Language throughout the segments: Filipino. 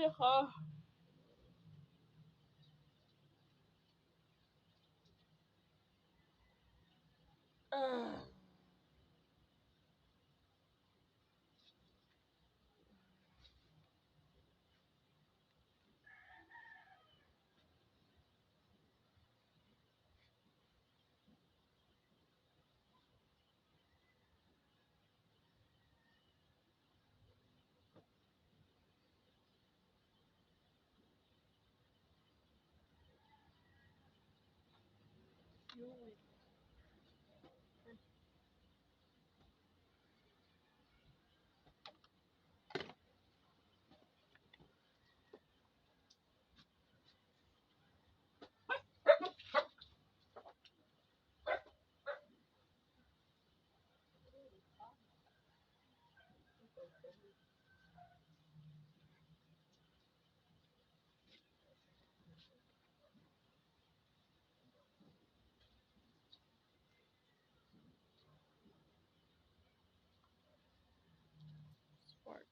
ako. Ah. Sport.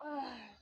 Ah.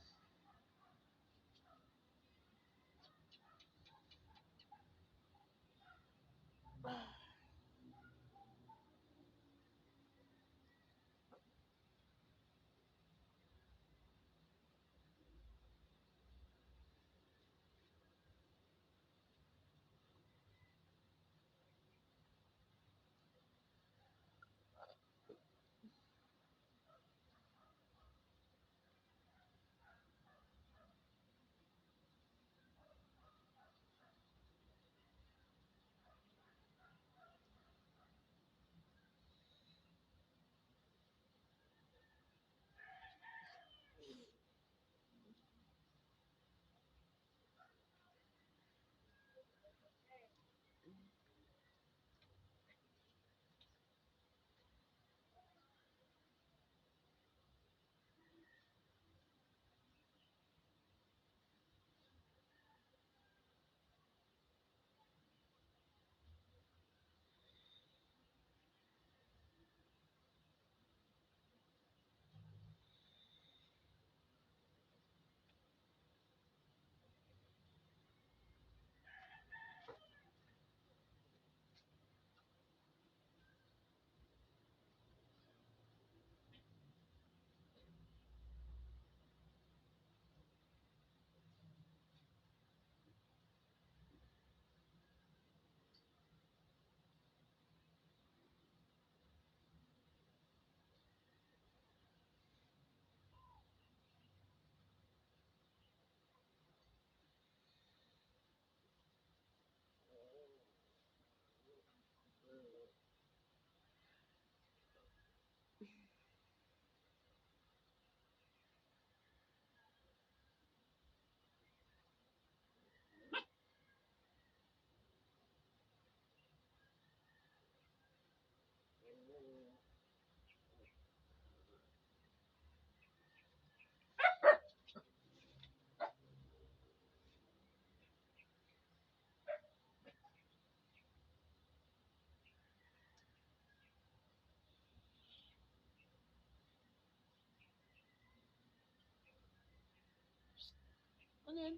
Ano yan?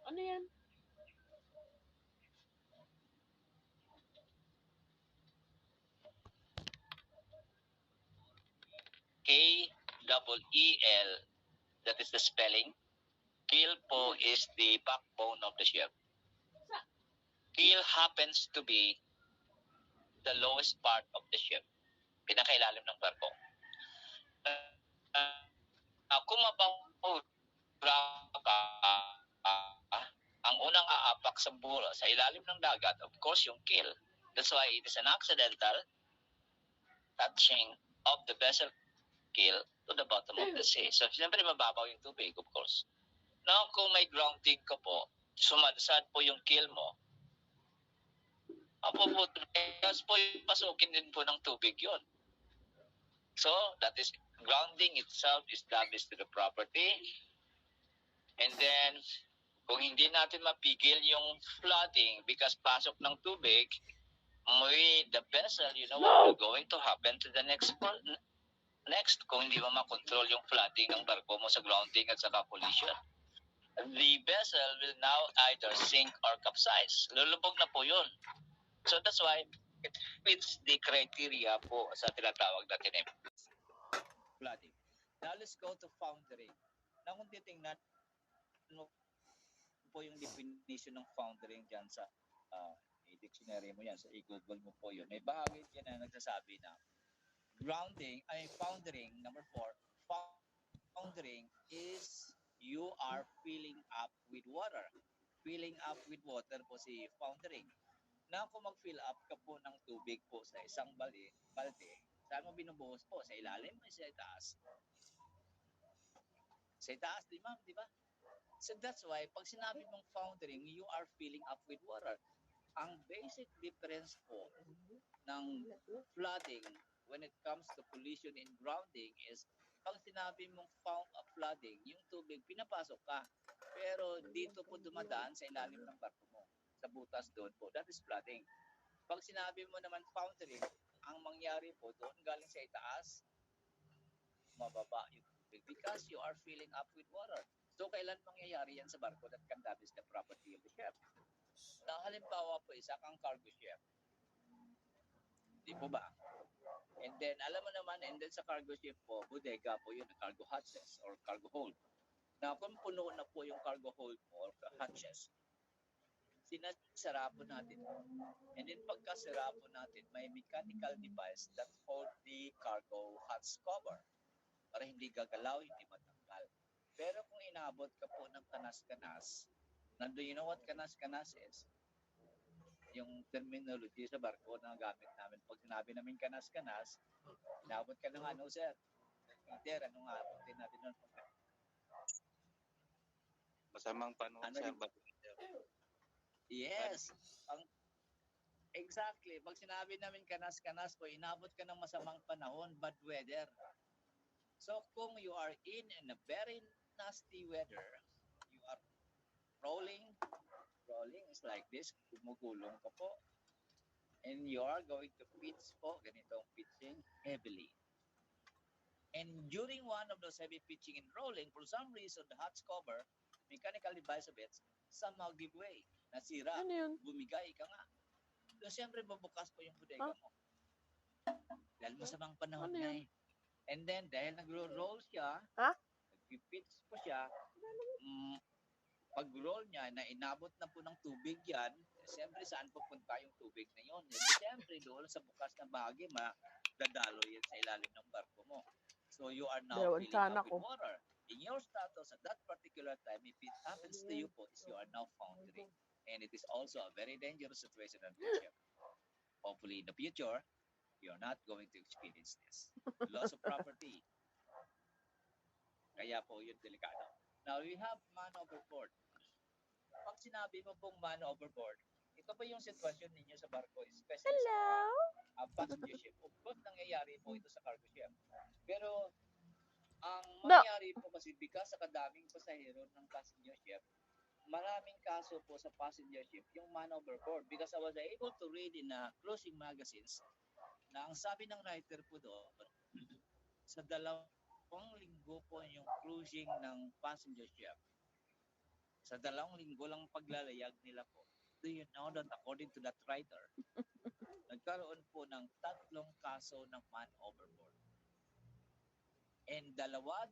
Ano yan? K-E-E-L, that is the spelling. Keel po is the backbone of the ship. Keel happens to be the lowest part of the ship. Pinakailalim ng barko. Kung mabaho ka, ang unang aapak sa ilalim ng dagat, of course, yung keel. That's why it is an accidental touching of the vessel keel to the bottom of the sea. So, siyempre, mababaw yung tubig, of course. Now, kung may grounding ka po, sumadsad po yung keel mo, tapos po yung pasukin din po ng tubig yun. So, that is, grounding itself is damage to the property. And then, kung hindi natin mapigil yung flooding because pasok ng tubig, the vessel, you know what will going to happen to the next kung hindi mo makontrol yung flooding ng barko mo sa grounding at saka collision. The vessel will now either sink or capsize. Lulubog na po yun. So that's why it fits the criteria po sa tinatawag natin flooding. Now let's go to foundering. Now kung titingnan mo po yung definition ng foundering dyan sa dictionary mo yan, sa i-google mo po yun. May bahagi dyan na nagsasabi na foundering, number 4, foundering is you are filling up with water. Filling up with water po si foundering. Na kung mag-fill up ka po ng tubig po sa isang balde, saan mo binubuhos po? Sa ilalim o sa itaas? Sa itaas, di ba? So that's why, pag sinabi mong foundering, you are filling up with water. Ang basic difference po ng flooding when it comes to collision and grounding is, pag sinabi mong flooding, yung tubig, pinapasok ka. Pero dito po dumadaan sa ilalim ng barko mo. Sa butas doon po. That is flooding. Pag sinabi mo naman foundering, ang mangyari po doon galing sa itaas, mababa yung tubig because you are filling up with water. So, kailan mangyayari yan sa barko that can damage the property of the ship? Na halimbawa po, isa kang cargo ship. Di po ba? And then, alam mo naman, and then sa cargo ship po, bodega po yun, cargo hatches or cargo hold. Na kung puno na po yung cargo hold mo or hatches, sinasara po natin. And then pagkasara po natin, may mechanical device that hold the cargo hatch cover para hindi gagalaw, hindi matanggal. Pero kung inabot ka po ng kanas-kanas, do you know what kanas-kanas is? Yung terminology sa barko na gamit namin. Pag sinabi namin kanas-kanas, inabot ka ng ano, sir? Peter, anong abutin natin nun? Masamang panahon, sir. Yes. Exactly. Pag sinabi namin kanas-kanas po, inabot ka ng masamang panahon, bad weather. So, kung you are in a very nasty weather, you are rolling is like this, gumugulong ka po, and you are going to pitch po, ganitong pitching heavily. And during one of those heavy pitching and rolling, for some reason, the hatch cover, mechanical device of it, somehow give way. Nasira, bumigay ka nga. So, siyempre, bubukas po yung bodega mo. Dahil masamang panahon na eh. And then, dahil nagro-roll siya, nag-pitch po siya, pag-roll niya, na inabot na po ng tubig yan, siyempre, saan pupunta yung tubig na yun? Siyempre, doon sa bukas na bahagi, dadalo yan sa ilalim ng barko mo. So, you are now filling up with water. In your status at that particular time, if it happens to you po, is you are now foundering. And it is also a very dangerous situation on the ship. Hopefully, in the future, you're not going to experience this. Loss of property. Kaya po yun delikado. Now, we have man overboard. Pag sinabi mo pong man overboard, ito po yung sitwasyon ninyo sa barko, especially sa passenger ship. Of course, nangyayari po ito sa cargo ship. Pero, ang mangyayari po kasi because sa kadaming pasahero ng passenger ship, maraming kaso po sa passenger ship yung man overboard because I was able to read in cruising magazines na ang sabi ng writer po doon sa dalawang linggo po yung cruising ng passenger ship. Sa 2 linggo lang paglalayag nila po. Do you know that according to that writer, nagkaroon po ng 3 kaso ng man overboard. And 2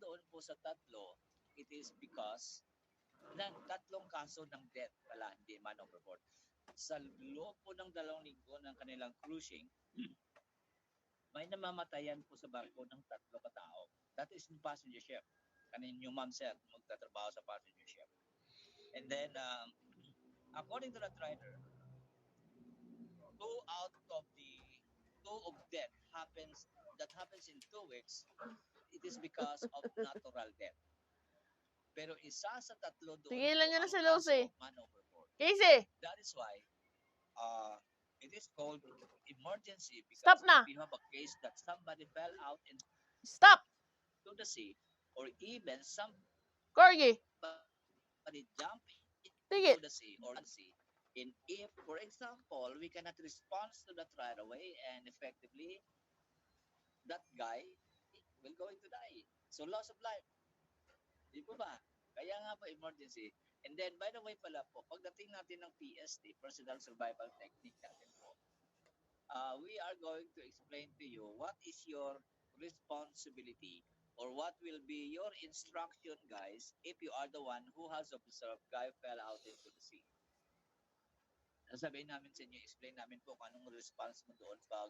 doon po sa 3, it is because ng 3 kaso ng death pala, hindi man overboard. Sa loob po ng 2 linggo ng kanilang cruising, may namamatayan po sa barko ng 3 katao. That is in passenger ship. Kanin yung ma'am sir, magtatrabaho sa passenger ship. And then, according to that writer, 2 out of the 2 of death that happens in 2 weeks, it is because of natural death. Pero isa sa 3 doon, Tigilan niyo na si ang Lucy. kaso, man overboard. Casey, That is why it is called emergency because Stop na. if you have a case that somebody fell out into stop. the sea or even somebody Corgi, jumped tigil. into the sea or sea. And if, for example, we cannot respond to that right away and effectively, that guy will going to die. So loss of life. Di po ba? Kaya nga po emergency. And then, by the way pala po, pagdating natin ng PST, Personal Survival Technique natin po, we are going to explain to you what is your responsibility or what will be your instruction, guys, if you are the one who has observed guy fell out into the sea. Sasabihin namin sa inyo, explain namin po kung anong response mo doon pag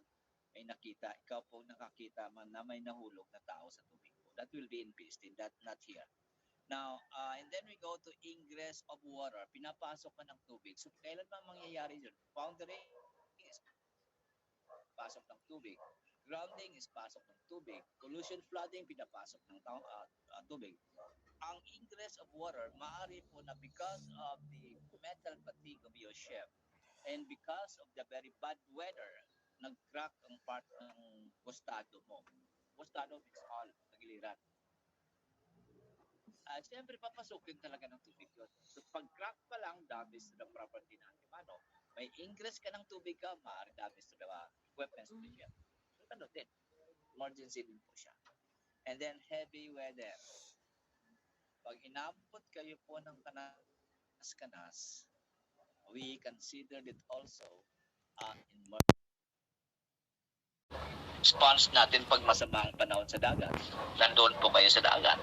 may nakita, ikaw po nakakita man na may nahulog na tao sa tubig po. That will be in PST, that not here. Now, and then we go to ingress of water. Pinapasok ka ng tubig. So, kailan ba mangyayari yun? Foundering is pasok ng tubig. Grounding is pasok ng tubig. Collision flooding, pinapasok ng tubig. Ang ingress of water, maaari po na because of the metal fatigue of your ship and because of the very bad weather, nag-crack ang part ng costado mo. Costado means hull, tagiliran. Siyempre, papasukin talaga ng tubig yun. So, pag-crack pa lang, damage to the property natin. Ano? May ingress ka ng tubig ka, maaari damage to the equipment of the ship. So, ano din? Emergency din po siya. And then, heavy weather. Pag inabot kayo po ng kanas-kanas, we consider it also emergency. Response natin pag masama ang panahon sa dagat. Nandoon po kayo sa dagat.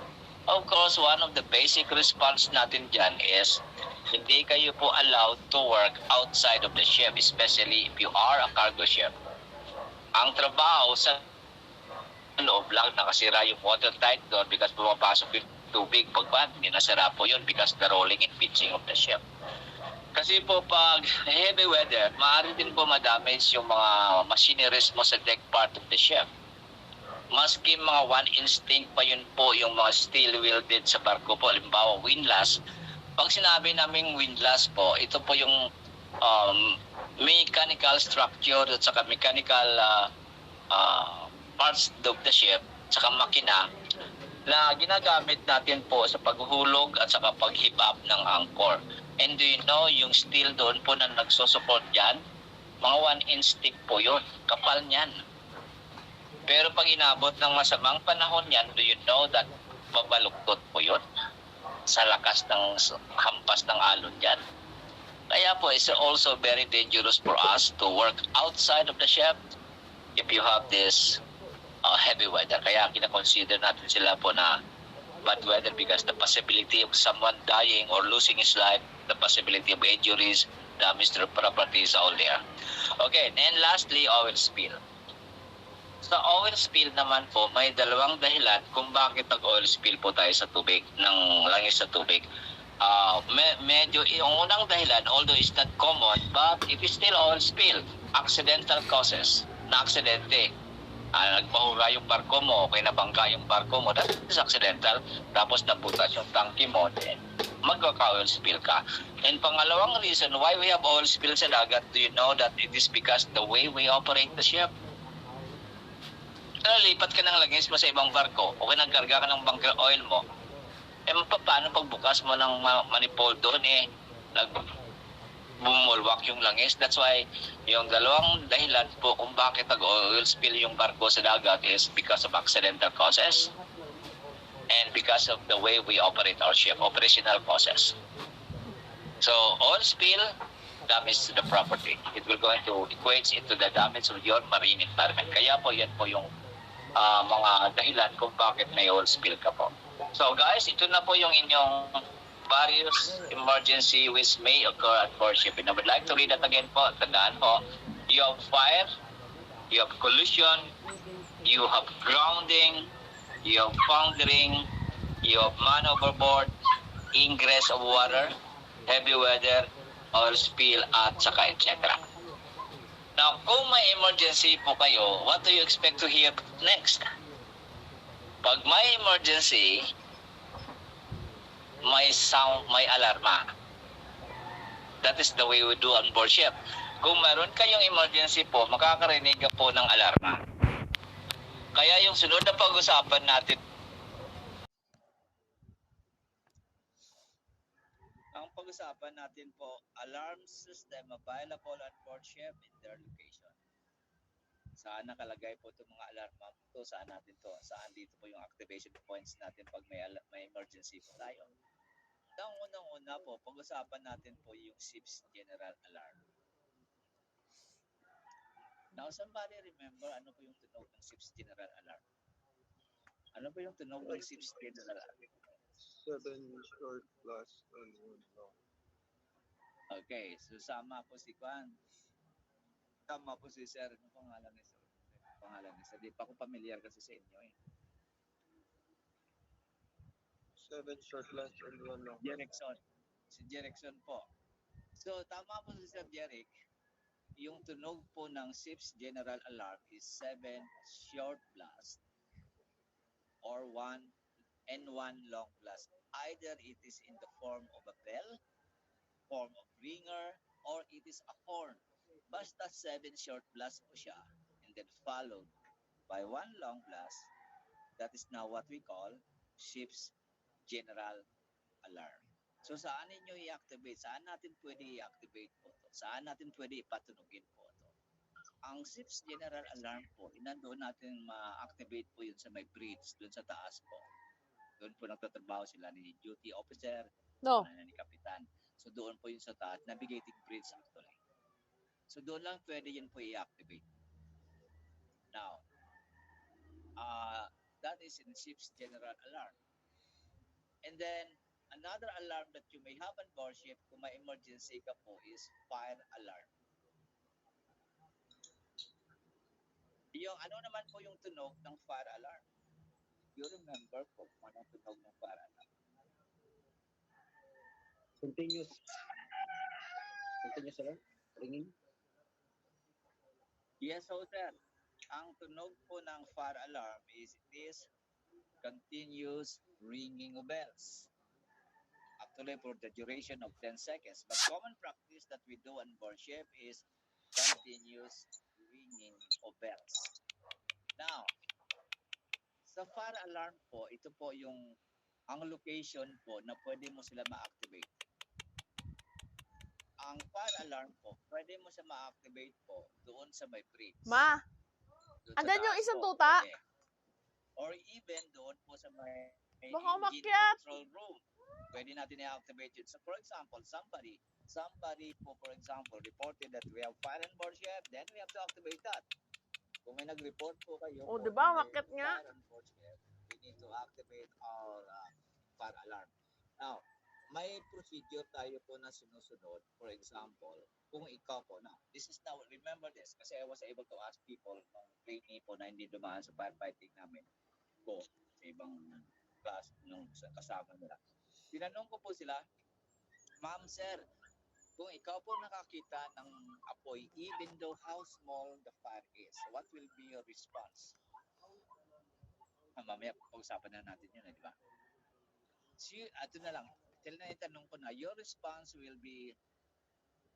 Of course, one of the basic response natin dyan is hindi kayo po allowed to work outside of the ship, especially if you are a cargo ship. Ang trabaho sa loob lang, nakasira yung watertight door because pumapasok yung tubig. Pagban, ninasara po yun because the rolling and pitching of the ship. Kasi po pag heavy weather, maaari din po madamage yung mga machineries mo sa deck part of the ship. Maski mga 1 instinct pa yun po yung mga steel welded sa barko po. Halimbawa, windlass. Pag sinabi naming windlass po, ito po yung mechanical structure at saka mechanical parts of the ship, saka makina na ginagamit natin po sa paghuhulog at saka pag-hip up ng anchor. And do you know, yung steel doon po na nagsusupport dyan, mga 1-inch stick po yun. Kapal niyan. Pero pag inabot ng masamang panahon yan, do you know that babaluktot po yun sa lakas ng hampas ng alon dyan. Kaya po, it's also very dangerous for us to work outside of the ship if you have this heavy weather. Kaya kina-consider natin sila po na bad weather because the possibility of someone dying or losing his life, the possibility of injuries, damage to properties, all there. Okay, and lastly, oil spill. Sa oil spill naman po, may 2 dahilan kung bakit nag-oil spill po tayo sa tubig, ng langis sa tubig. Medyo, yung unang dahilan, although it's not common, but it is still oil spill. Accidental causes, na aksidente. Nagpahura yung barko mo, okay nabangka yung barko mo, that is accidental. Tapos nabutas yung tangke mo, then magkaka-oil spill ka. And pangalawang reason why we have oil spill sa dagat, do you know that it is because the way we operate the ship? Lipat ka ng langis mo sa ibang barko o nagkarga ka ng bunker oil mo, paano pagbukas mo ng manifold doon, bumulwak yung langis. That's why yung 2 dahilan po kung bakit nag-oil spill yung barko sa dagat is because of accidental causes and because of the way we operate our ship, operational process. So oil spill, damage to the property. It will going to equate into the damage of your marine environment. Kaya po yan po yung mga dahilan kung bakit may oil spill ka po. So guys, ito na po yung inyong various emergency which may occur at board ship. And I would like to read that again po. Tandaan po, you have fire, you have collision, you have grounding, you have foundering, you have man overboard, ingress of water, heavy weather, oil spill, at saka etc. Now, kung may emergency po kayo, what do you expect to hear next? Pag may emergency, may sound, may alarma. That is the way we do on board ship. Kung meron kayong emergency po, makakarinig ka po ng alarma. Kaya yung sunod na pag-usapan natin, ang pag-usapan natin po, alarm system available on board ship in their location. Saan nakalagay po itong mga alarma to? Saan natin to? Saan dito po yung activation points natin pag may emergency po tayo? Ang unang-una po, pag-usapan natin po yung ship's general alarm. Now, somebody remember ano po yung tunog ng ship's general alarm? Ano po yung tunog ng ship's general alarm? 7 short plus and 1 long. Okay, so sama po si Juan. Tama po si Sir. Ano pangalan ni Sir? Pangalan ni Sir. Di pa ako familiar kasi sa inyo eh. 7 short plus and 1 long. Jerickson. Si Jerickson po. So, tama po si Sir Jerick. Yung tunog po ng ship's general alarm is 7 short blast or 1 and 1 long blast. Either it is in the form of a bell, form of ringer, or it is a horn. Basta 7 short blast po siya and then followed by 1 long blast. That is now what we call ship's general alarm. So saan ninyo i-activate? Saan natin pwede i-activate po ito? Saan natin pwede ipatunugin po ito? Ang ship's general alarm po, inandoon natin ma-activate po yun sa may bridge, doon sa taas po. Doon po nagtatrabaho sila ni duty officer, No. ni kapitan. So doon po yun sa taas, navigating bridge actually. So doon lang pwede yun po i-activate. Now, that is in ship's general alarm. And then, another alarm that you may have on board ship kung may emergency ka po is fire alarm. Yung ano naman po yung tunog ng fire alarm? You remember po kung anong tunog ng fire alarm? Continuous alarm? Ringing? Yes, so sir. Ang tunog po ng fire alarm is continuous ringing of bells. Actually, for the duration of 10 seconds. But common practice that we do on board ship is continuous ringing of bells. Now, sa fire alarm po, ito po yung ang location po na pwede mo sila ma-activate. Ang fire alarm po, pwede mo siya ma-activate po doon sa may bridge. Ma, Doon sa andan yung taas isang po, tuta? pwede. Or even doon po sa may Baka engine umakyat. control room. Pwede natin i-activate it. So for example, somebody po for example reported that we have fire on board ship, then we have to activate that. Kung may nag-report po kayo, O, po diba? na may Umakyat nga. fire on board ship, we need to activate our fire alarm. Now, may procedure tayo po na sinusunod. For example, kung ikaw po na, this is now, remember this, kasi I was able to ask people nung trainee po na hindi dumaan sa firefighting namin po sa ibang class nung kasama nila. Tinanong ko po sila, Ma'am, Sir, kung ikaw po nakakita ng apoy, even though how small the fire is, what will be your response? Mamaya, pag-usapan na natin yun, di ba? So, ito na lang. Tanong ko na, your response will be,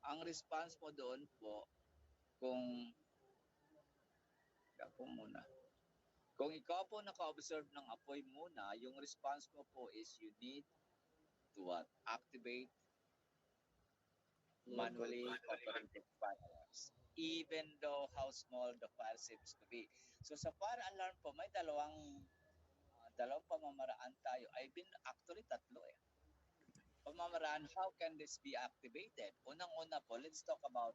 ang response mo doon po, kung ikaw po naka-observe ng apoy muna, yung response mo po is you need to what? Activate manually operated fire alarms. Even though how small the fire seems to be. So sa fire alarm po, may dalawang dalawang pamamaraan tayo. Actually, tatlo eh. Pamamaraan, how can this be activated? Unang-una po, let's talk about,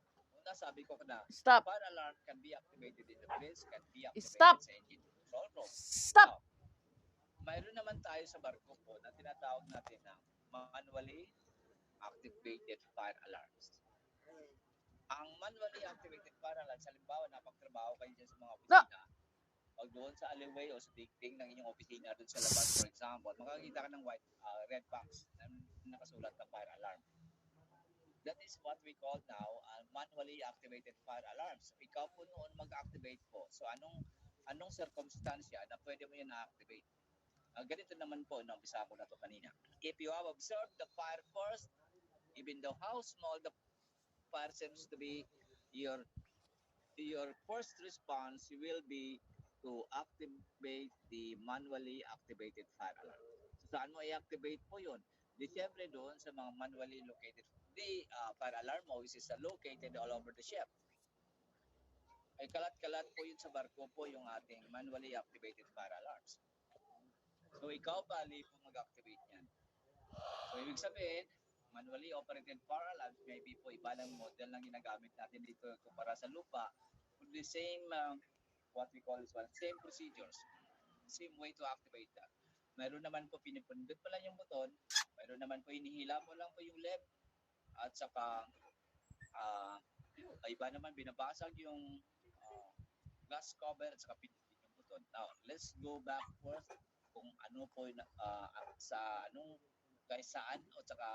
sabi ko na, Stop. fire alarm can be activated in the bridge, can be activated Stop. sa engine control room. Stop. Mayroon naman tayo sa barko po na tinatawag natin na manually activated fire alarms. Ang manually activated fire alarms, halimbawa napagtrabaho kayo dyan sa mga opisina, pag doon sa alleyway o sa dingding ng inyong opisina, doon sa labas, for example, makakita ka ng red box na nakasulat na fire alarm. That is what we call now manually activated fire alarms. Ikaw po noon mag-activate po. So anong circumstansya na pwede mo yun na-activate? Ganito naman po, umpisa ko na to kanina. If you have observed the fire first, even though how small the fire seems to be, your first response will be to activate the manually activated fire alarm. So saan mo i-activate po yun? Di syempre doon sa mga manually located fire alarm which is located all over the ship. Ay kalat-kalat po yun sa barko po yung ating manually activated fire alarms. So ikaw bali po mag-activate yan. So ibig sabihin, manually operated fire alarms, maybe po iba ng model lang ginagamit natin dito kumpara sa lupa. The same, what we call this one, same procedures, same way to activate that. Mayroon naman po pinipindot pa lang yung buton, mayroon naman po hinihila mo lang po yung left, at saka iba naman binabasag yung glass cover at saka pindutin yung buton. Now, let's go back first kung ano po saan o saka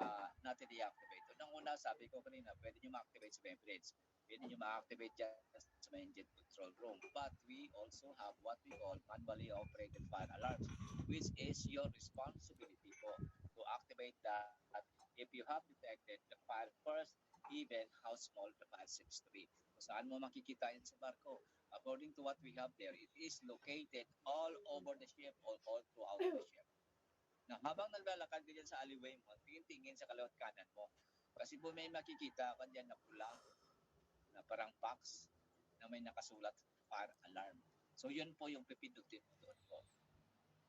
natin i-activate. Unang-una, sabi ko kanina, pwede nyo ma-activate sa membranes. Pwede nyo ma-activate dyan sa engine control room. But we also have what we call manually operated fire alarms, which is your responsibility po to activate that if you have detected the fire first, even how small the fire seems to be. So, saan mo makikita yan sa barko? According to what we have there, it is located all over the ship or all throughout the ship. Na habang naglalakad ka dyan sa alleyway mo, tingin-tingin sa kaliwat kanan mo. Kasi po may makikita ka dyan na pula, na parang box, na may nakasulat fire alarm. So yun po yung pipindutin mo doon po.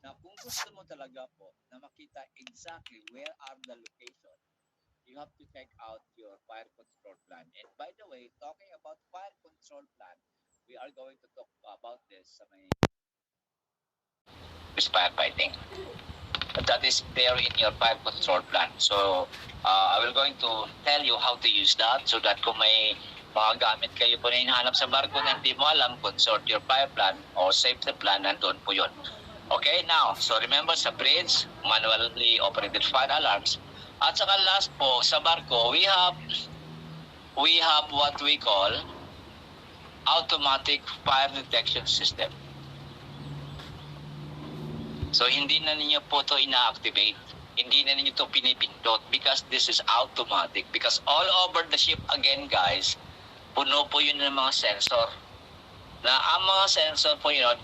Na kung gusto mo talaga po na makita exactly where are the location, you have to check out your fire control plan. And by the way, talking about fire control plan, we are going to talk about this sa may firefighting. That is there in your fire control plan. So, I will going to tell you how to use that so that kung may mga gamit kayo po na hinahanap sa barko na hindi mo alam, consult your fire plan or safety plan, nandun po yun. Okay, now, so remember sa bridge, manually operated fire alarms. At saka last po, sa barko, we have what we call automatic fire detection system. So, hindi na ninyo po ito ina-activate. Hindi na ninyo ito pinipindot because this is automatic. Because all over the ship, again guys, puno po yun ng mga sensor. Na ang mga sensor po yun,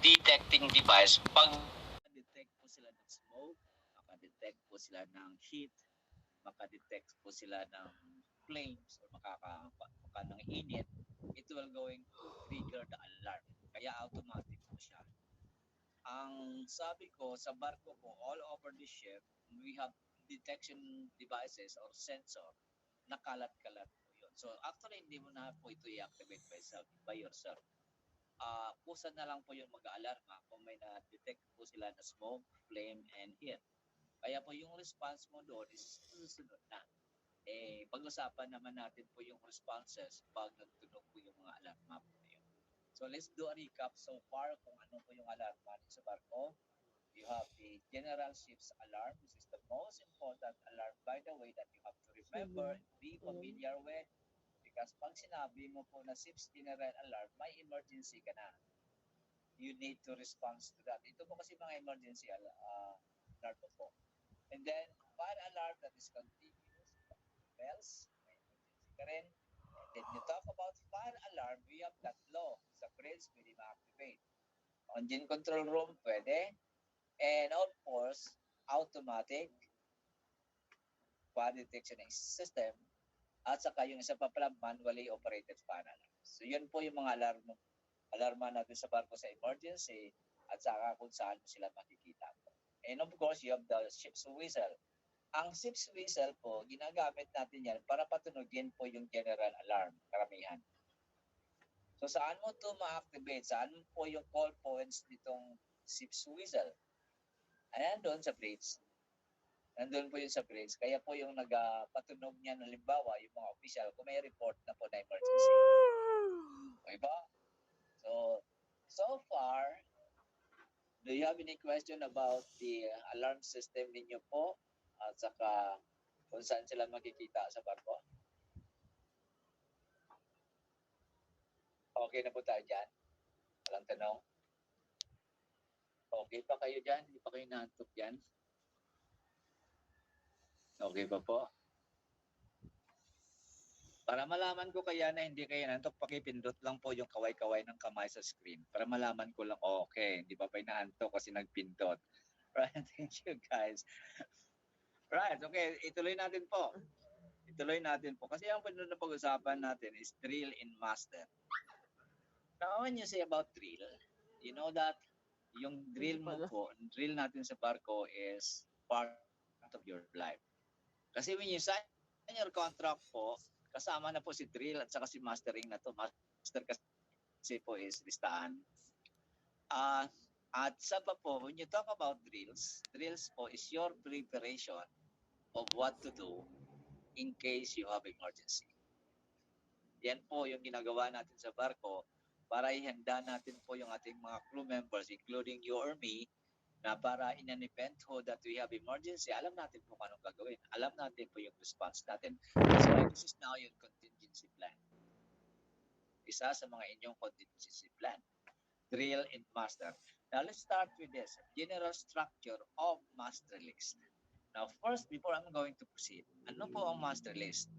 detecting device, pag detect po sila ng smoke, makadetect po sila ng heat, makadetect po sila ng flames, or maka ng init, it will going to trigger the alarm. Kaya automatic po siya. Ang sabi ko, sa barko po, all over the ship, we have detection devices or sensor na kalat-kalat po yun. So, actually, hindi mo na po ito i-activate by yourself. Kusa na lang po yung mag-aalarma kung may na-detect po sila na smoke, flame, and heat. Kaya po yung response mo doon is susunod na. Pag-usapan naman natin po yung responses pag nagtunog po yung mga alarma po na yun. So let's do a recap so far kung ano po yung alarma sa barko. You have the general ship's alarm. This is the most important alarm, by the way, that you have to remember and be familiar with. Because pag sinabi mo po na ship's general alarm, may emergency ka na. You need to respond to that. Ito po kasi mga emergency alarm po. And then, fire alarm that is continuous. Bells, may emergency ka rin. Then you talk about fire alarm, we have tatlo. Sa bridge, pwede ma-activate. Engine control room, pwede. And of course, automatic fire detection system. At saka yung isa pa pala, manually operated fire alarm. So yun po yung mga alarma natin sa barko sa emergency at saka kung saan mo sila makikita. And of course, you have the ship's whistle. Ang ship's whistle po, ginagamit natin yan para patunogin po yung general alarm, karamihan. So saan mo to ma-activate? Saan po yung call points nitong ship's whistle? Ayan doon sa bridge. Nandun po yung sa bridge. Kaya po yung nagpatunog niya, halimbawa, yung mga official, kung may report na po na emergency. Okay ba? So far, do you have any question about the alarm system ninyo po? At saka kung saan sila makikita sa barko? Okay na po tayo dyan? Walang tanong? Okay pa kayo dyan? Hindi pa kayo nahantok dyan? Okay pa po? Para malaman ko kaya na hindi kayo nantok, pakipindot lang po yung kaway-kaway ng kamay sa screen. Para malaman ko lang, okay, hindi pa inaantok kasi nagpindot. Right, thank you guys. Right, okay, ituloy natin po. Ituloy natin po. Kasi ang pwede na pag-usapan natin is drill and master. Now, when you say about drill, you know that yung drill mo po, drill natin sa barko is part of your life. Kasi when you sign your contract po, kasama na po si drill at saka si mastering na to. Master kasi po is listahan. At sa pa po, when you talk about drills po is your preparation of what to do in case you have emergency. Yan po yung ginagawa natin sa barko para ihanda natin po yung ating mga crew members, including you or me, na para in an event ho that we have emergency, alam natin po kung anong gagawin. Alam natin po yung response natin. That's why this is now yung contingency plan. Isa sa mga inyong contingency plan. Drill and master. Now, let's start with this. General structure of master list. Now, first, before I'm going to proceed, ano po ang master list?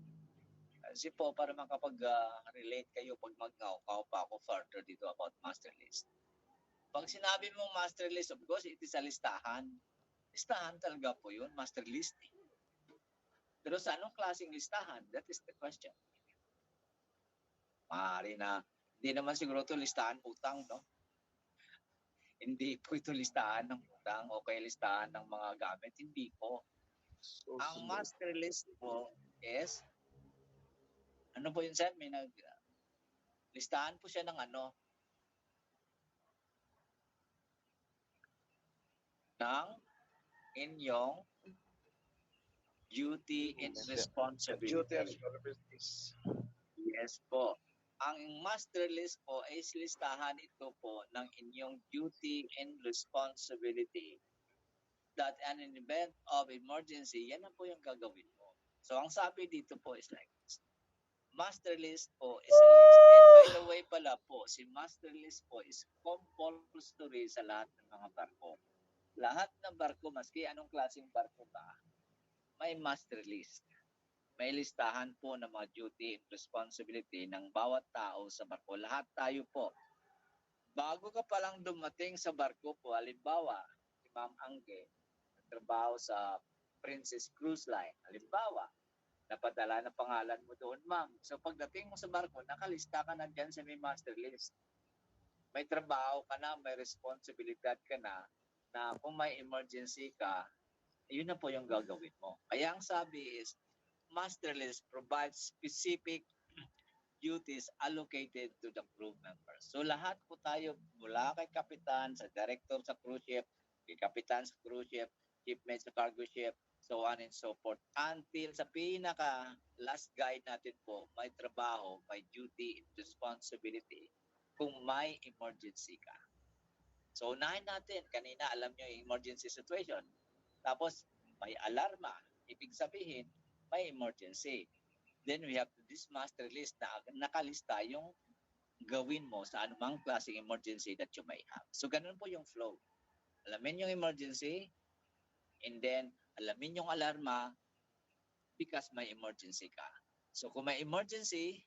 Kasi po, para makapag-relate kayo pag mag-ngaw pa ako further dito about master list. Pag sinabi mong master list, of course, it is a listahan. Listahan talaga po yun, master list. Pero sa anong klaseng listahan? That is the question. Maaari na, hindi naman siguro ito listahan utang, no? Hindi po ito listahan ng utang o kaya listahan ng mga gamit. Hindi po. Ang master list po is, ano po yun, sir? Listahan po siya ng ano? Ng inyong duty and responsibility. Yes po. Ang master list po is listahan ito po ng inyong duty and responsibility that an event of emergency, yan na po yung gagawin mo. So, ang sabi dito po is like this. Master list po is a list. And by the way pala po, si master list po is compulsory sa lahat ng mga barko. Lahat ng barko, maski anong klaseng barko ba, may master list. May listahan po ng mga duty and responsibility ng bawat tao sa barko. Lahat tayo po. Bago ka palang dumating sa barko po, halimbawa, si Ma'am Angge, nagtrabaho sa Princess Cruise Line. Halimbawa, napadala na pangalan mo doon, ma'am. So pagdating mo sa barko, nakalista ka na dyan sa may master list. May trabaho ka na, may responsibilidad ka na kung may emergency ka, yun na po yung gagawin mo. Kaya ang sabi is, master list provides specific duties allocated to the crew members. So lahat po tayo, mula kay kapitan, sa director sa cruise ship, kay kapitan sa cruise ship, chief mate sa cargo ship, so on and so forth. Until sa pinaka last guide natin po, may trabaho, may duty and responsibility kung may emergency ka. So unahin natin, kanina alam nyo yung emergency situation. Tapos may alarma, ibig sabihin may emergency. Then we have this master list na nakalista yung gawin mo sa anumang klaseng emergency that you may have. So ganun po yung flow. Alamin yung emergency, and then alamin yung alarma because may emergency ka. So kung may emergency,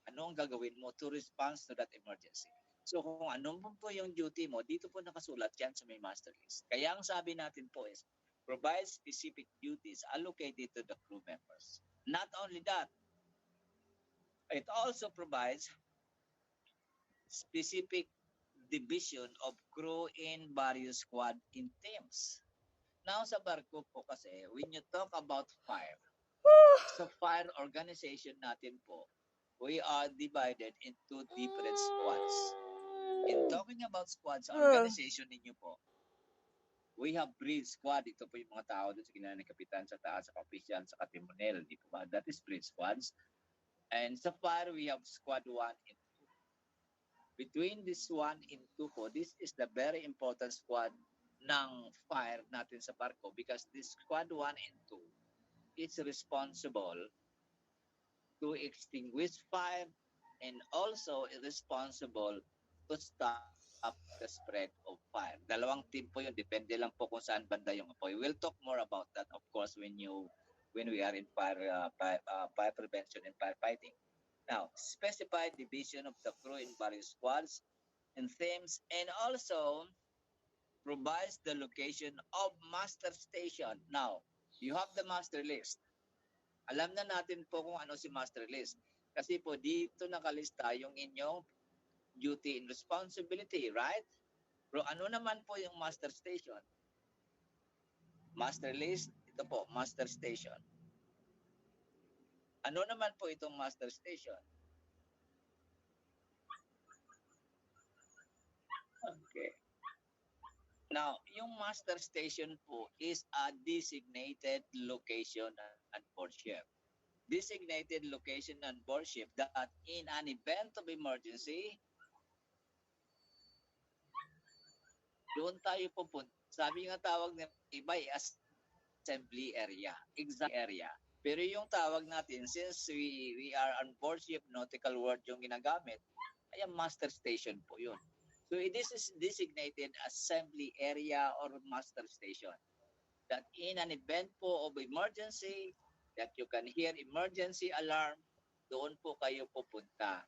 ano ang gagawin mo to respond to that emergency? So kung ano po yung duty mo, dito po nakasulat yan sa may master list. Kaya ang sabi natin po is, provide specific duties allocated to the crew members. Not only that, it also provides specific division of crew in various squad in teams. Now sa barko po kasi, when you talk about fire, sa fire organization natin po, we are divided into different squads. In talking about squads, sa organization ninyo po, we have bridge squad. Ito po yung mga tao doon sa ginawa ng kapitan, sa taas, sa kapisyan, sa katimonel. Di po ba? That is bridge squads. And sa fire, we have squad 1 and 2. Between this 1 and 2 po, this is the very important squad ng fire natin sa barko because this squad 1 and 2 is responsible to extinguish fire and also responsible to stop the spread of fire. Dalawang team po yun. Depende lang po kung saan banda yung apoy. We'll talk more about that, of course, when we are in fire prevention and firefighting. Now, specified division of the crew in various squads and themes, and also provides the location of master station. Now, you have the master list. Alam na natin po kung ano si master list. Kasi po dito nakalista yung inyong duty and responsibility, right? Pero ano naman po yung master station? Master list, ito po, master station. Ano naman po itong master station? Okay. Now, yung master station po is a designated location on board ship. Designated location on board ship that in an event of emergency, doon tayo pupunta. Sabi nga tawag ng iba ay assembly area, exact area. Pero yung tawag natin, since we are on board ship, nautical word yung ginagamit, ay ang master station po yun. So this is designated assembly area or master station. That in an event po of emergency, that you can hear emergency alarm, doon po kayo pupunta.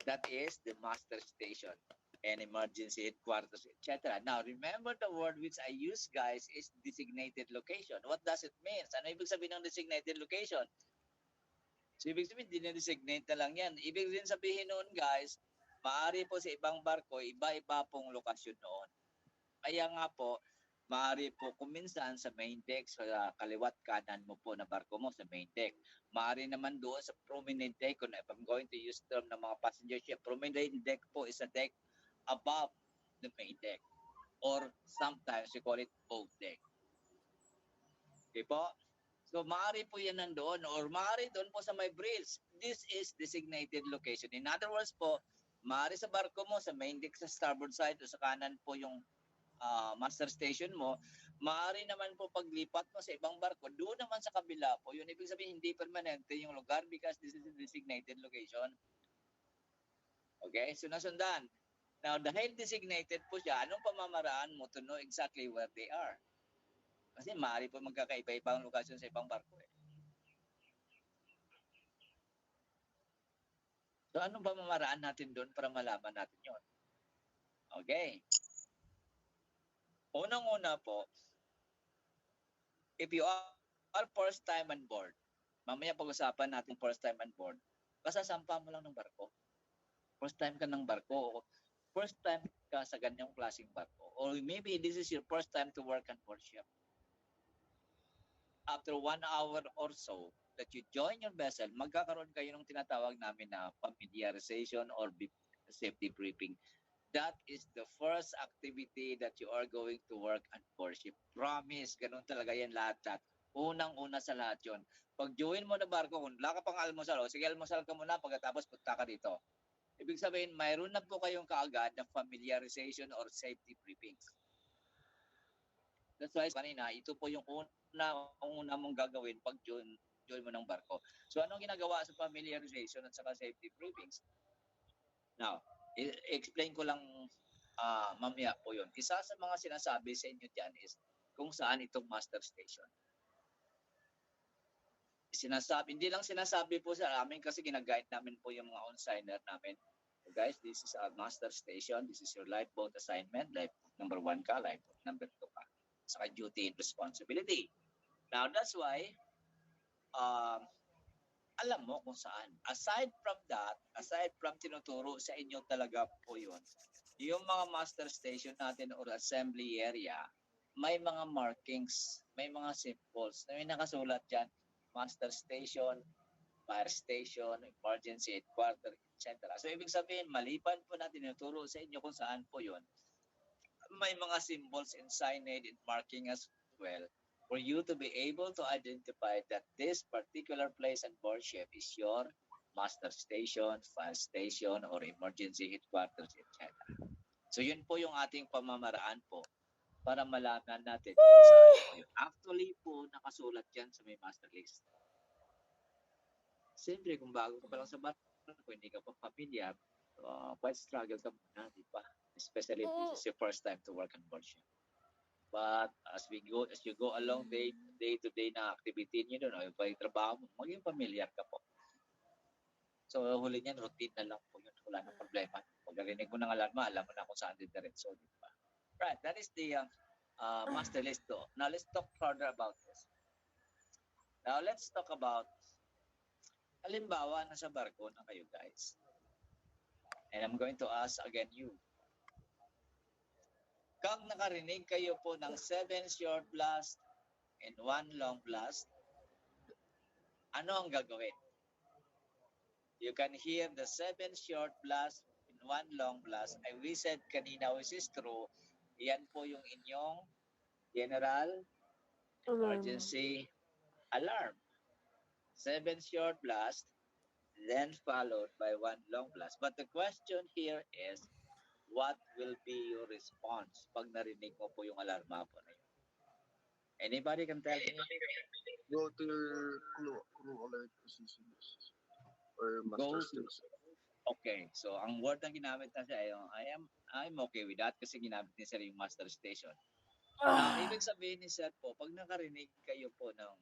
That is the master station and emergency headquarters, etc. Now, remember the word which I use, guys, is designated location. What does it mean? Ano ibig sabihin ng designated location? So, ibig sabihin, dinedesignate na lang yan. Ibig din sabihin noon, guys, maaari po sa ibang barko, iba-iba pong lokasyon noon. Kaya nga po, maaari po kuminsan sa main deck, sa kaliwat kanan mo po na barko mo sa main deck. Maaari naman doon sa promenade deck, kung if I'm going to use term ng mga passenger ship, promenade deck po is a deck above the main deck. Or sometimes we call it boat deck. Okay po? So, maaari po yan nandoon or maaari doon po sa may bridge. This is designated location. In other words po, maaari sa barko mo, sa main deck sa starboard side o sa kanan po yung master station mo, maaari naman po paglipat mo sa ibang barko, doon naman sa kabila po. Yun ibig sabihin, hindi permanente yung lugar because this is a designated location. Okay? So, nasundan. Now, dahil designated po siya, anong pamamaraan mo to know exactly where they are? Kasi maaari po magkakaiba-iba ang lokasyon sa ibang barko. So, anong pamamaraan natin doon para malaman natin yon? Okay. Unang-una po, if you are first time on board, mamaya pag-usapan natin first time on board, kasasampa mo lang ng barko. First time ka ng barko, first time ka sa ganyang klaseng barko, or maybe this is your first time to work on board ship. After 1 hour or so that you join your vessel, magkakaroon kayo ng tinatawag namin na familiarization or safety briefing. That is the first activity that you are going to work on board ship. Promise, ganun talaga yan lahat. Unang-una sa lahat yun. Pag join mo na barko, kung wala ka pang almusal, sige almusal ka muna, pagkatapos punta ka dito. Ibig sabihin, mayroon na po kayong kaagad na familiarization or safety briefings. That's why kanina, ito po yung una mong gagawin pag join mo ng barko. So anong ginagawa sa familiarization at saka safety briefings? Now, explain ko lang mamaya po yun. Isa sa mga sinasabi sa inyo dyan is kung saan itong master station. Hindi lang sinasabi po sa amin kasi ginaguide namin po yung mga on-signer namin. So guys, this is our master station. This is your lifeboat assignment. Lifeboat number 1 ka, lifeboat number 2 ka. Saka duty and responsibility. Now, that's why alam mo kung saan. Aside from tinuturo sa inyo talaga po yun, yung mga master station natin or assembly area, may mga markings, may mga symbols na may nakasulat dyan, master station, fire station, emergency headquarters, etc. So, ibig sabihin, maliban po natin tinuturo sa inyo kung saan po yun, may mga symbols and signage and marking as well for you to be able to identify that this particular place and worship is your master station, fire station, or emergency headquarters, etc. So, yun po yung ating pamamaraan po para malaman natin kung saan po yun. Actually po, nakasulat yan sa may master list. Siyempre, kung bago ka pa lang sa barko, hindi ka pa familiar, quite struggle ka muna, di ba? Especially if this is your first time to work on board ship. But as you go along day to day na activity niyo doon, o yung trabaho mo, maging familiar ka po. So, huli niyan, routine na lang po yun. Wala nang problema. Pag narinig mo ng alarma, alam mo na kung saan didiretso, di ba? Right, that is the master list though. Now, let's talk further about this. Now, let's talk about, halimbawa, nasa barko na kayo, guys. And I'm going to ask again you. Kung nakarinig kayo po ng 7 short blast and 1 long blast, ano ang gagawin? You can hear the 7 short blast and 1 long blast. We said kanina, which is true, yan po yung inyong general emergency alarm. 7 short blast, then followed by 1 long blast. But the question here is, what will be your response pag narinig mo po yung alarma po na yun? Anybody can tell me? Go to your crew alert positions or master station. Okay, so ang word na ginamit na siya ay I'm okay with that kasi ginamit ni Sir yung master station. Now, ibig sabihin ni Sir po, pag nakarinig kayo po ng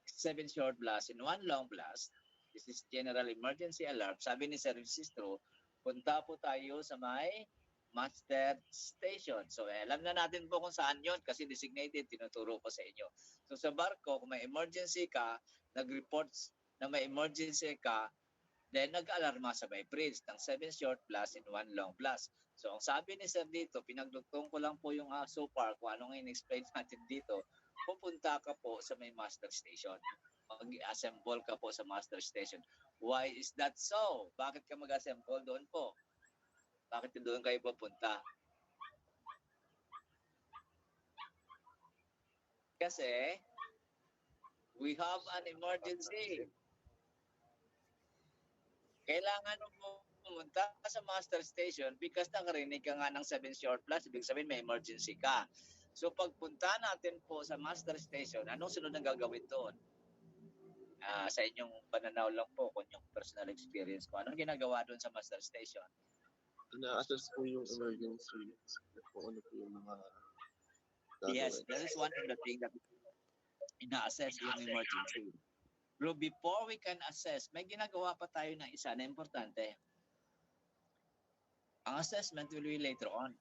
7 short blast and 1 long blast, this is general emergency alarm. Sabi ni Sir Sistro, punta po tayo sa may master station. So, alam na natin po kung saan yon kasi designated, tinuturo ko sa inyo. So, sa barko, kung may emergency ka, nag-reports na may emergency ka, then nag-alarma sa may bridge ng 7 short blast and 1 long blast. So, ang sabi ni Sir dito, pinagdugtong ko lang po yung so far kung anong in-explain natin dito, pupunta ka po sa may master station. Mag-assemble ka po sa master station. Why is that so? Bakit ka mag-assemble doon po? Bakit doon kayo pupunta? Kasi we have an emergency. Kailangan mo pumunta sa master station because nakarinig ka nga ng 7 short blast, ibig sabihin may emergency ka. So pagpunta natin po sa master station, anong sunod ang gagawin doon? Sa inyong pananaw lang po, kung yung personal experience ko, anong ginagawa doon sa master station? Ina-assess po yung emergency. Kung ano po yung mga gagawin. Yes, that is one of the things that ina-assess yung emergency. Pero before we can assess, may ginagawa pa tayo na isa na importante. Ang assessment will be later on.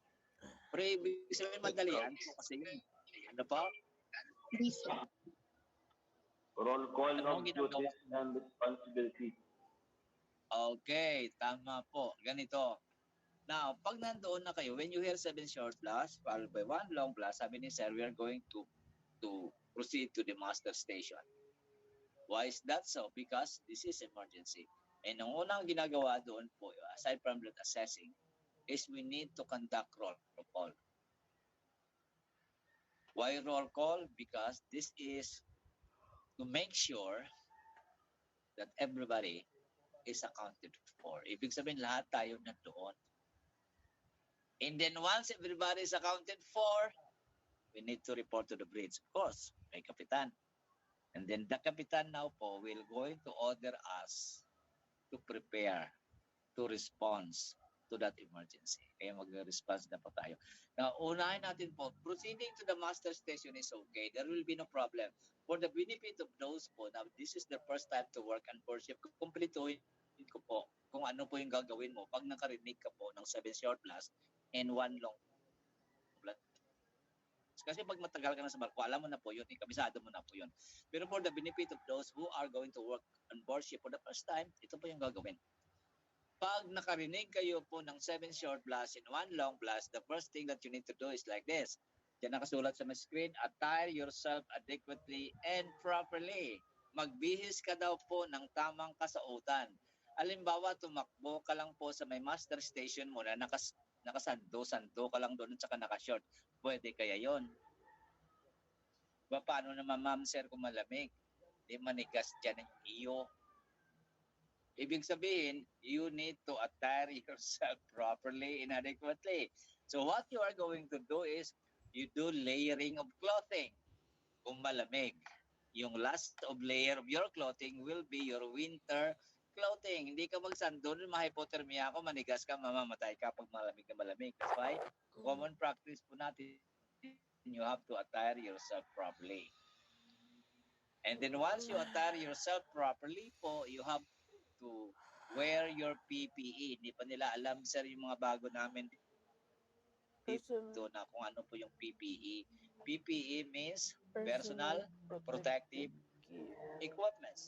Pero ibig sabihin madalian po kasi yun. Ano pa? Roll call Ano of ginagawa? duties and responsibility. Okay, tama po. Ganito. Now, pag nandoon na kayo, when you hear 7 short blast, followed by 1 long blast, sabi ni Sir, we are going to proceed to the master station. Why is that so? Because this is emergency. And ang unang ginagawa doon po, aside from that assessing, is we need to conduct roll call. Why roll call? Because this is to make sure that everybody is accounted for. Ibig sabihin, lahat tayo nandoon. And then once everybody is accounted for, we need to report to the bridge. Of course, may kapitan. And then the kapitan now po will going to order us to prepare, to respond to that emergency. Kaya mag-response na po tayo. Now, unahin natin po, proceeding to the master station is okay. There will be no problem. For the benefit of those po, now this is the first time to work on board ship, kumpletuhin ko po kung ano po yung gagawin mo pag nakarinig ka po ng 7 short blast and 1 long blast. Kasi pag matagal ka na sa barko, alam mo na po yun, kabisado mo na po yun. Pero for the benefit of those who are going to work on board ship for the first time, ito po yung gagawin. Pag nakarinig kayo po ng 7 short blast and 1 long blast, the first thing that you need to do is like this. Diyan nakasulat sa my screen, attire yourself adequately and properly. Magbihis ka daw po ng tamang kasautan. Halimbawa, tumakbo ka lang po sa may master station mo na nakasando ka lang doon at saka nakashort. Pwede kaya yon? Paano naman, ma'am, sir, kung malamig? Di manigas dyan ang iyo. Ibig sabihin, you need to attire yourself properly and adequately. So what you are going to do is, you do layering of clothing. Kung malamig, yung last of layer of your clothing will be your winter clothing. Hindi ka magsandol, ma-hypothermia ako, manigas ka, mamamatay ka pag malamig na malamig. That's why, common practice po natin, you have to attire yourself properly. And then once you attire yourself properly po, you have to wear your PPE. Hindi pa nila alam, sir, yung mga bago namin dito na kung ano po yung PPE. PPE means personal protective equipment.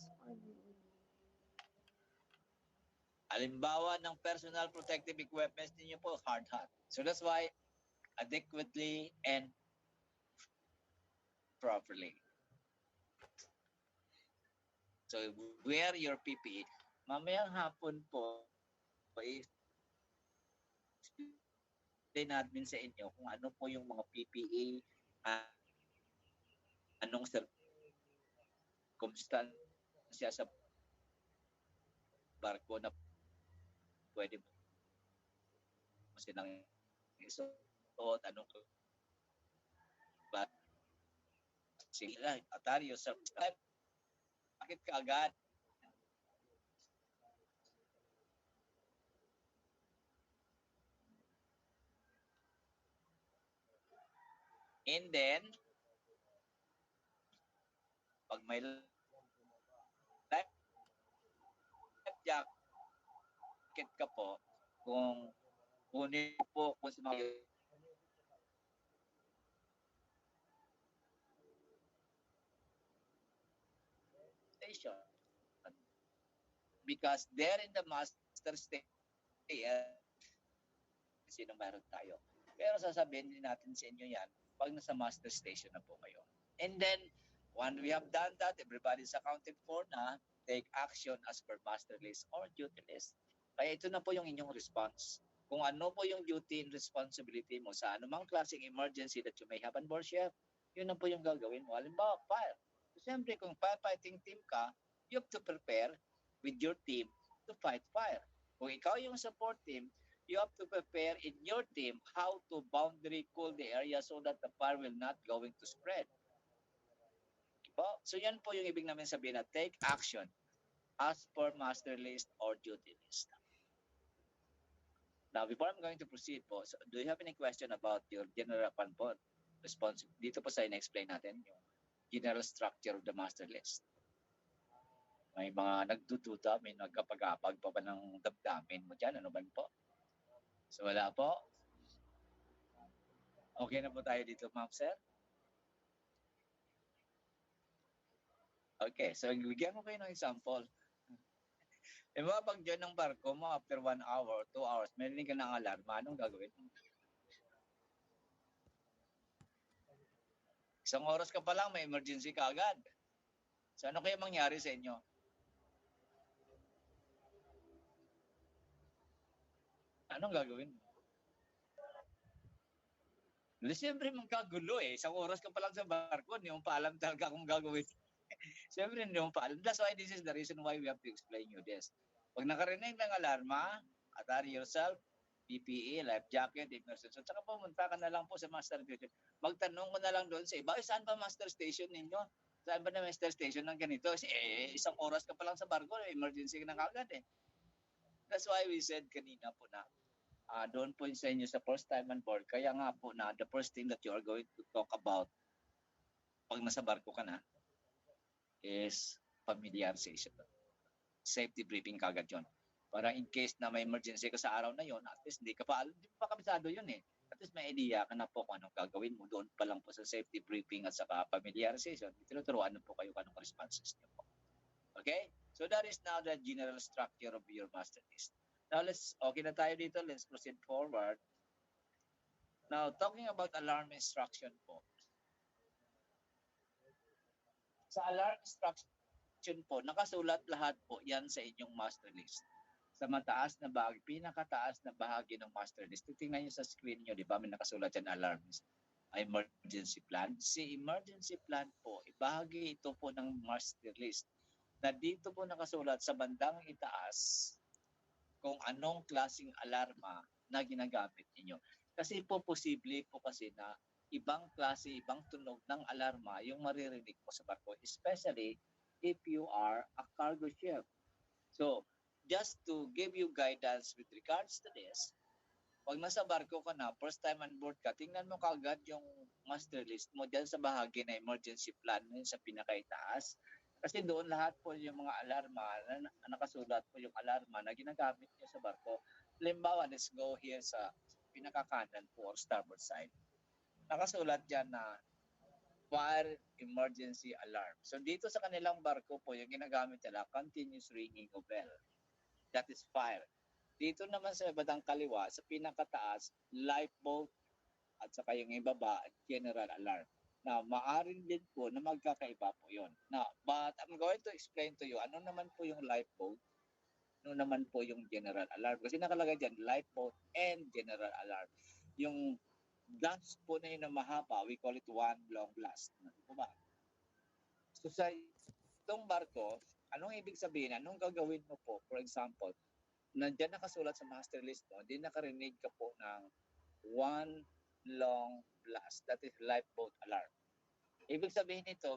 Halimbawa ng personal protective equipment ninyo po, hard hat. So that's why adequately and properly. So wear your PPE. Mamayang hapon po, explain natin sa inyo kung ano po yung mga PPE, anong circumstansya sa barko na pwede mo silang isuot, anong sila, attire yourself. Bakit ka agad? And then, pag may life jacket ka po, kung kunin po kung sa mga station. Because there in the master station, sino meron tayo. Pero sasabihin din natin sa inyo yan pag nasa master station na po kayo. And then, when we have done that, everybody is accounted for na take action as per master list or duty list. Kaya ito na po yung inyong response. Kung ano po yung duty and responsibility mo sa anumang klaseng emergency that you may have on board ship, yun na po yung gagawin mo. Halimbawa, fire. So, siyempre, kung firefighting team ka, you have to prepare with your team to fight fire. Kung ikaw yung support team, you have to prepare in your team how to boundary cool the area so that the fire will not going to spread. So yan po yung ibig namin sabihin na take action as per master list or duty list. Now, before I'm going to proceed po, so do you have any question about your general response? Dito po sa in-explain natin yung general structure of the master list. May mga nagdududa, may nagkapag-apag pa ba ng damdamin mo dyan? Ano ba po? So wala po. Okay na po tayo dito, ma'am, sir? Okay, so bigyan ko kayo ng example. E mga pag-join ng barko mo after 1 hour, 2 hours, meron ka ng alarma, anong gagawin mo? Isang oras ka pa lang, may emergency ka agad. So ano kaya mangyari sa inyo? Anong gagawin mo? Siyempre magkagulo eh. Isang oras ka pa lang sa barko, hindi mo pa alam talaga kung gagawin. Siyempre hindi mo pa alam. That's why this is the reason why we have to explain you this. Pag nakarinig ng alarma, attire yourself, PPE, life jacket, immersion. So, saka pumunta ka na lang po sa master station. Magtanong ko na lang doon sa iba, saan ba master station ninyo? Saan ba na master station ng ganito? Isang oras ka pa lang sa barko, emergency ka na kagad eh. That's why we said kanina po na doon po sa inyo sa first time on board. Kaya nga po na the first thing that you are going to talk about pag nasa barko ka na is familiarization. Safety briefing kagad yun. Para in case na may emergency ka sa araw na yon, at least hindi pa kabisado yun eh. At least may idea ka na po kung anong gagawin mo doon pa lang po sa safety briefing at saka familiarization. Tinuturuan po kayo kung anong responses niyo po. Okay? So that is now the general structure of your master list. Now okay na tayo dito. Let's proceed forward. Now, talking about alarm instruction po. Sa alarm instruction po, nakasulat lahat po yan sa inyong master list. Sa mataas na bahagi, pinakataas na bahagi ng master list. Titingnan nyo sa screen nyo, di ba? May nakasulat yan alarms. Emergency plan. Si emergency plan po, ibahagi ito po ng master list. Na dito po nakasulat sa bandang itaas kung anong klaseng alarma na ginagamit ninyo. Kasi po posible po kasi na ibang klase, ibang tunog ng alarma yung maririnig mo sa barko, especially if you are a cargo ship. So, just to give you guidance with regards to this, pag nasa barko ka na, first time on board ka, tingnan mo kaagad yung master list mo dyan sa bahagi na emergency plan mo sa pinakaitaas. Kasi doon lahat po yung mga alarma, nakasulat po yung alarma na ginagamit nyo sa barko. Halimbawa, let's go here sa pinakakanan po or starboard side. Nakasulat dyan na fire emergency alarm. So dito sa kanilang barko po, yung ginagamit nila, continuous ringing of bell. That is fire. Dito naman sa bandang kaliwa, sa pinakataas, lifeboat at saka yung ibaba, general alarm. Now, maaring din po na magkakaiba po yun. Now, but I'm going to explain to you, ano naman po yung lifeboat, ano naman po yung general alarm. Kasi nakalagay dyan, lifeboat and general alarm. Yung blast po na yun na mahaba, we call it one long blast. Ano po ba? So sa itong barko, anong ibig sabihin? Anong gagawin mo po? For example, nandiyan nakasulat sa master list mo, hindi nakarinig ka po ng one long blast. That is lifeboat alarm. Ibig sabihin nito,